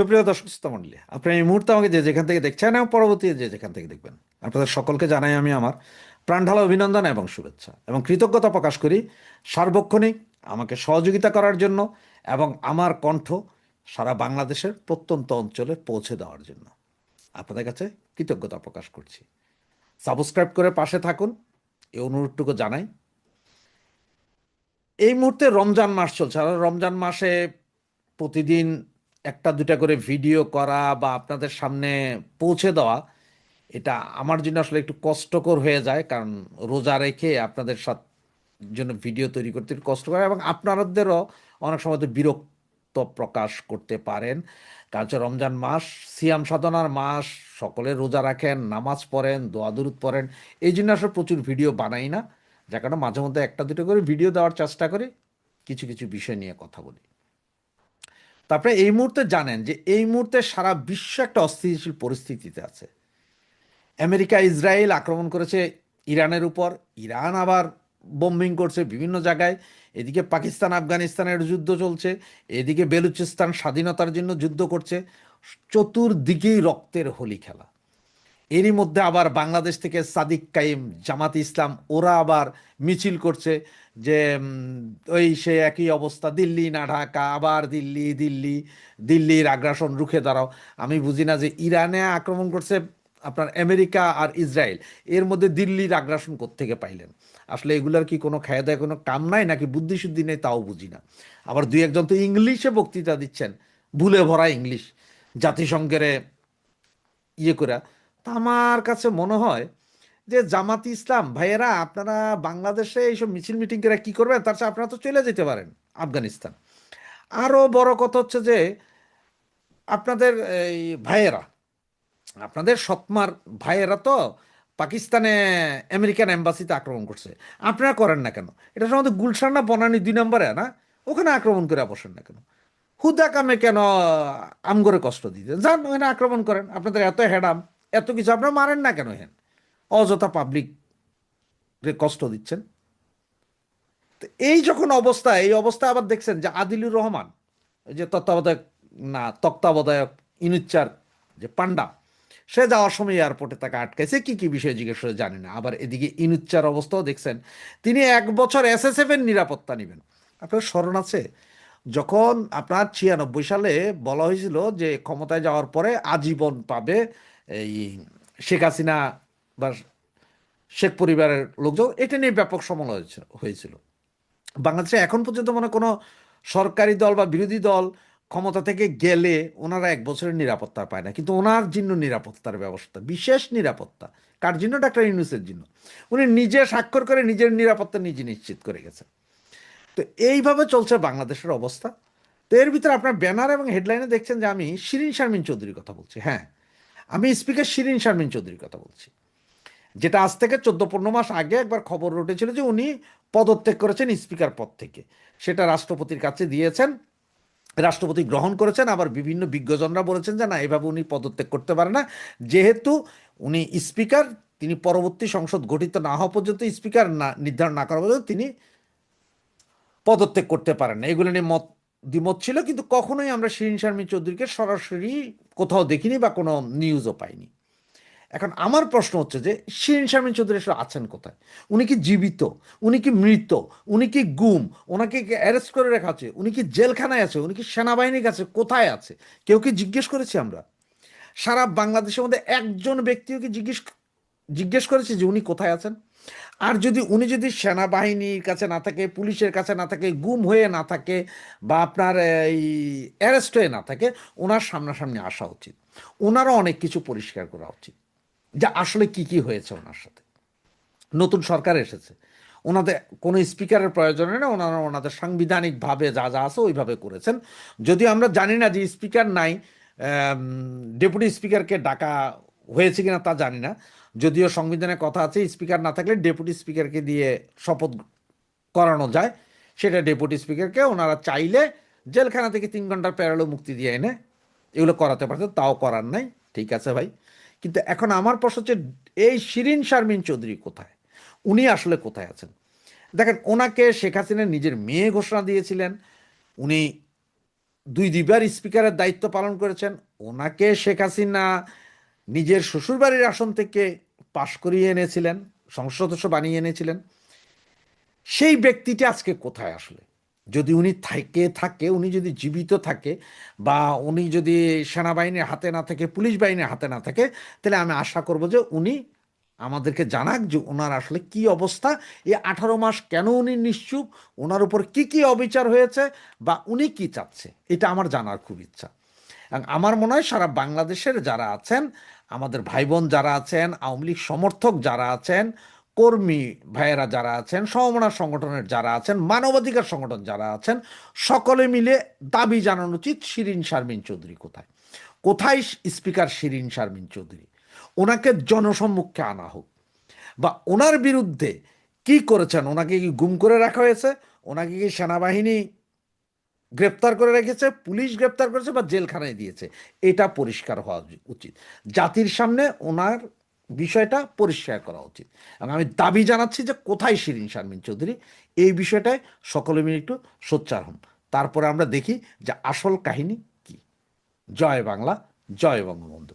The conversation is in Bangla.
সুপ্রিয় দর্শক শ্রোতা মণ্ডলী, আপনারা এই মুহূর্তে আমাকে যে যেখান থেকে দেখছেন এবং পরবর্তী যে যেখান থেকে দেখবেন, আপনাদের সকলকে জানাই আমি আমার প্রাণঢালা অভিনন্দন এবং শুভেচ্ছা এবং কৃতজ্ঞতা প্রকাশ করি সার্বক্ষণিক আমাকে সহযোগিতা করার জন্য এবং আমার কণ্ঠ সারা বাংলাদেশের প্রত্যন্ত অঞ্চলে পৌঁছে দেওয়ার জন্য আপনাদের কাছে কৃতজ্ঞতা প্রকাশ করছি। সাবস্ক্রাইব করে পাশে থাকুন, এই অনুরোধটুকু জানাই। এই মুহূর্তে রমজান মাস চলছে, আর রমজান মাসে প্রতিদিন একটা দুটা করে ভিডিও করা বা আপনাদের সামনে পৌঁছে দেওয়া, এটা আমার জন্য আসলে একটু কষ্টকর হয়ে যায়, কারণ রোজা রেখে আপনাদের সাথে জন্য ভিডিও তৈরি করতে একটু কষ্ট করে এবং আপনাদেরও অনেক সময় তো বিরক্ত প্রকাশ করতে পারেন। কারণ হচ্ছে রমজান মাস সিয়াম সাধনার মাস, সকলে রোজা রাখেন, নামাজ পড়েন, দোয়া দুরুদ পড়েন, এই জন্য আসলে প্রচুর ভিডিও বানাই না। যার কারণে মাঝে মধ্যে একটা দুটো করে ভিডিও দেওয়ার চেষ্টা করি, কিছু কিছু বিষয় নিয়ে কথা বলি। তারপরে এই মুহূর্তে জানেন যে এই মুহূর্তে সারা বিশ্ব একটা অস্থিতিশীল পরিস্থিতিতে আছে। আমেরিকা ইসরায়েল আক্রমণ করেছে ইরানের উপর, ইরান আবার বোম্বিং করছে বিভিন্ন জায়গায়। এদিকে পাকিস্তান আফগানিস্তানের যুদ্ধ চলছে, এদিকে বেলুচিস্তান স্বাধীনতার জন্য যুদ্ধ করছে। চতুর্দিকেই রক্তের হোলি খেলা। এরই মধ্যে আবার বাংলাদেশ থেকে সাদিক কাইম, জামাত ইসলাম, ওরা আবার মিছিল করছে যে ওই সে একই অবস্থা, দিল্লি না ঢাকা, আবার দিল্লি দিল্লি, দিল্লির আগ্রাসন রুখে দাঁড়াও। আমি বুঝি না যে ইরানে আক্রমণ করছে আপনার আমেরিকা আর ইসরায়েল, এর মধ্যে দিল্লির আগ্রাসন কোত্থেকে পাইলেন? আসলে এগুলার কি কোনো খায় দায় কোনো কাম নাই নাকি বুদ্ধিশুদ্ধি নেই, তাও বুঝি না। আবার দুই একজন তো ইংলিশে বক্তৃতা দিচ্ছেন, ভুলে ভরা ইংলিশ, জাতিসংঘের ইয়ে করে। তা আমার কাছে মনে হয় যে জামাত ইসলাম ভাইয়েরা, আপনারা বাংলাদেশে এইসব মিছিল মিটিং করে কি করবেন? তার চেয়ে আপনারা তো চলে যেতে পারেন আফগানিস্তান। আরো বড় কথা হচ্ছে যে আপনাদের এই ভাইয়েরা, আপনাদের সৎমার ভাইয়েরা তো পাকিস্তানে আমেরিকান এম্বাসিতে আক্রমণ করছে, আপনারা করেন না কেন? এটা সম্বন্ধে গুলশান না বনানী 2 নম্বরে না, ওখানে আক্রমণ করে বসেন না কেন? হুদা কামে কেন আমগরে কষ্ট দিতে যান? ওখানে আক্রমণ করেন। আপনাদের এত হেডাম, এত কিছু, আপনারা মারেন না কেন? হেন অযথা পাবলিক কষ্ট দিচ্ছেন। তো এই যখন অবস্থা, এই অবস্থা আবার দেখছেন যে আদিলুর রহমান, ওই যে তত্ত্বাবধায়ক, না তত্ত্বাবধায়ক ইনুচ্চার যে পান্ডা, সে যাওয়ার সময় এয়ারপোর্টে তাকে আটকাইছে, কি কি বিষয়ে জিজ্ঞেস করে জানি না। আবার এদিকে ইনুচ্চার অবস্থাও দেখছেন, তিনি 1 বছর এসএসএফ এর নিরাপত্তা নেবেন। আপনার স্মরণ আছে যখন আপনার 96 সালে বলা হয়েছিল যে ক্ষমতায় যাওয়ার পরে আজীবন পাবে এই শেখ হাসিনা বা শেখ পরিবারের লোকজন, এটা নিয়ে ব্যাপক সমালোচনা হয়েছিল। বাংলাদেশে এখন পর্যন্ত মনে কোনো সরকারি দল বা বিরোধী দল ক্ষমতা থেকে গেলে ওনারা 1 বছরের নিরাপত্তা পায় না, কিন্তু ওনার জন্য নিরাপত্তার ব্যবস্থা, বিশেষ নিরাপত্তা। কার জন্য? ডাক্তার ইউনূসের জন্য। উনি নিজে স্বাক্ষর করে নিজের নিরাপত্তা নিজে নিশ্চিত করে গেছেন। তো এইভাবে চলছে বাংলাদেশের অবস্থা। তো এর ভিতরে আপনার ব্যানার এবং হেডলাইনে দেখছেন যে আমি শিরিন শারমিন চৌধুরীর কথা বলছি। হ্যাঁ, আমি স্পিকার শিরিন শারমিন চৌধুরীর কথা বলছি, যেটা আজ থেকে 14-15 মাস আগে একবার খবর উঠেছিল যে উনি পদত্যাগ করেছেন স্পিকার পদ থেকে। সেটা রাষ্ট্রপতির কাছে দিয়েছেন, রাষ্ট্রপতি গ্রহণ করেছেন। আবার বিভিন্ন বিজ্ঞজনরা বলেছেন যে না, এভাবে উনি পদত্যাগ করতে পারে না, যেহেতু উনি স্পিকার, তিনি পরবর্তী সংসদ গঠিত না হওয়া পর্যন্ত, স্পিকার না নির্ধারণ না করা পর্যন্ত তিনি পদত্যাগ করতে পারেন না। এগুলো নিয়ে মত দ্বিমত ছিল, কিন্তু কখনোই আমরা শিরিন শারমিন চৌধুরীকে সরাসরি কোথাও দেখিনি বা কোনো নিউজও পাইনি। এখন আমার প্রশ্ন হচ্ছে যে শিরিন শারমিন চৌধুরী আসলে আছেন কোথায়? উনি কি জীবিত? উনি কি মৃত? উনি কি গুম? ওনাকে অ্যারেস্ট করে রাখা আছে? উনি কি জেলখানায় আছে? উনি কি সেনাবাহিনীর কাছে কোথায় আছে? কেউ কি জিজ্ঞেস করেছি আমরা? সারা বাংলাদেশের মধ্যে একজন ব্যক্তিও কি জিজ্ঞেস করেছে যে উনি কোথায় আছেন? আর উনি যদি সেনাবাহিনীর কাছে না থাকে, পুলিশের কাছে না থাকে, গুম হয়ে না থাকে, বা আপনার এই অ্যারেস্ট হয়ে না থাকে, ওনার সামনাসামনি আসা উচিত। ওনারও অনেক কিছু পরিষ্কার করা উচিত যে আসলে কি কি হয়েছে ওনার সাথে। নতুন সরকার এসেছে, ওনাদের কোনো স্পিকারের প্রয়োজন হয় না, ওনারা ওনাদের সাংবিধানিকভাবে যা যা আছে ওইভাবে করেছেন। যদিও আমরা জানি না যে স্পিকার নাই, ডেপুটি স্পিকারকে ডাকা হয়েছে কিনা তা জানি না। যদিও সংবিধানে কথা আছে স্পিকার না থাকলে ডেপুটি স্পিকারকে দিয়ে শপথ করানো যায়, সেটা ডেপুটি স্পিকারকে ওনারা চাইলে জেলখানা থেকে 3 ঘন্টার প্যারোলে মুক্তি দিয়ে এনে এগুলো করাতে পারতো, তাও করার নাই। ঠিক আছে ভাই, কিন্তু এখন আমার প্রশ্ন হচ্ছে এই শিরিন শারমিন চৌধুরী কোথায়? উনি আসলে কোথায় আছেন? দেখেন, ওনাকে শেখ হাসিনা নিজের মেয়ে ঘোষণা দিয়েছিলেন। উনি দুইবার স্পিকারের দায়িত্ব পালন করেছেন। ওনাকে শেখ হাসিনা নিজের শ্বশুরবাড়ির আসন থেকে পাশ করিয়ে এনেছিলেন, সংসদ সদস্য বানিয়ে এনেছিলেন। সেই ব্যক্তিটি আজকে কোথায় আসলে? যদি উনি থাকে, উনি যদি জীবিত থাকে, বা উনি যদি সেনাবাহিনীর হাতে না থাকে, পুলিশ বাহিনীর হাতে না থাকে, তাহলে আমি আশা করব যে উনি আমাদেরকে জানাক যে ওনার আসলে কি অবস্থা, এই 18 মাস কেন উনি নিশ্চুপ, ওনার উপর কি কি অবিচার হয়েছে, বা উনি কি চাচ্ছে, এটা আমার জানার খুব ইচ্ছা। এবং আমার মনে হয় সারা বাংলাদেশের যারা আছেন, আমাদের ভাই বোন যারা আছেন, আওয়ামী লীগ সমর্থক যারা আছেন, কর্মী ভাইয়েরা যারা আছেন, সমমনা সংগঠনের যারা আছেন, মানবাধিকার সংগঠন যারা আছেন, সকলে মিলে দাবি জানানো উচিত শিরীন শারমিন চৌধুরী কোথায়। কোথায় স্পিকার শিরীন শারমিন চৌধুরী? ওনাকে জনসম্মুখে আনা হোক, বা ওনার বিরুদ্ধে কি করেছেন, ওনাকে কি গুম করে রাখা হয়েছে, ওনাকে কি সেনাবাহিনী গ্রেপ্তার করে রেখেছে, পুলিশ গ্রেপ্তার করেছে, বা জেলখানায় দিয়েছে, এটা পরিষ্কার হওয়া উচিত। জাতির সামনে ওনার বিষয়টা পরিষ্কার করা উচিত। এবং আমি দাবি জানাচ্ছি যে কোথায় শিরীন শারমিন চৌধুরী, এই বিষয়টায় সকলে মিলে একটু সোচ্চার হন। তারপরে আমরা দেখি যে আসল কাহিনী কি। জয় বাংলা, জয় বঙ্গবন্ধু।